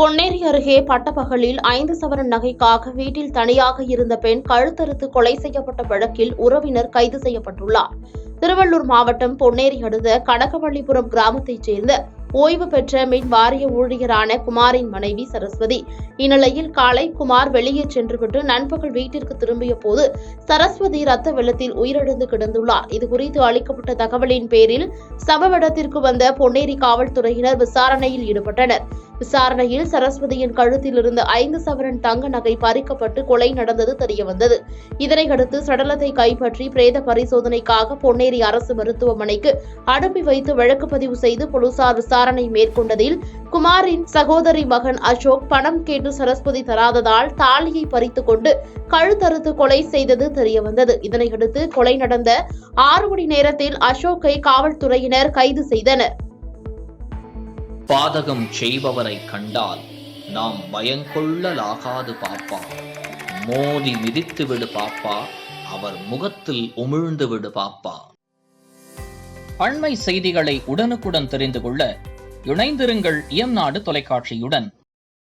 பொன்னேரி அருகே பட்டப்பகலில் 5 சவரன் நகைக்காக வீட்டில் தனியாக இருந்த பெண் கழுத்தறுத்து கொலை செய்யப்பட்ட வழக்கில் உறவினர் கைது செய்யப்பட்டுள்ளார். திருவள்ளூர் மாவட்டம் பொன்னேரி அடுத்த கனகவள்ளிபுரம் கிராமத்தைச் சேர்ந்த ஓய்வு பெற்ற மின் வாரிய ஊழியரான குமாரின் மனைவி சரஸ்வதி. இந்நிலையில் காலை குமார் வெளியே சென்றுவிட்டு நண்பகல் வீட்டிற்கு திரும்பிய போது சரஸ்வதி ரத்த வெள்ளத்தில் உயிரிழந்து கிடந்துள்ளார். இதுகுறித்து அளிக்கப்பட்ட தகவலின் பேரில் சம்பவ இடத்திற்கு வந்த பொன்னேரி காவல்துறையினர் விசாரணையில் ஈடுபட்டனர். விசாரணையில் சரஸ்வதியின் கழுத்தில் இருந்த 5 சவரன் தங்க நகை பறிக்கப்பட்டு கொலை நடந்தது தெரியவந்தது. இதனையடுத்து சடலத்தை கைப்பற்றி பிரேத பரிசோதனைக்காக பொன்னேரி அரசு மருத்துவமனைக்கு அனுப்பி வைத்து வழக்கு பதிவு செய்து போலீசார் விசாரணை மேற்கொண்டதில் குமாரின் சகோதரி மகன் அசோக் பணம் கேட்டு சரஸ்வதி தராததால் தாலியை பறித்துக் கொண்டு கழுத்தறுத்து கொலை செய்தது தெரியவந்தது. இதனையடுத்து கொலை நடந்த 6 மணி நேரத்தில் அசோக்கை காவல்துறையினர் கைது செய்தனர். பாதகம் செய்பவரை கண்டால் நாம் பயங்கொள்ளலாகாது பாப்பா. மோதி மிதித்து விடு பாப்பா, அவர் முகத்தில் உமிழ்ந்து விடு பாப்பா. அண்மை செய்திகளை உடனுக்குடன் தெரிந்து கொள்ள இணைந்திருங்கள் இயம்நாடு தொலைக்காட்சியுடன்.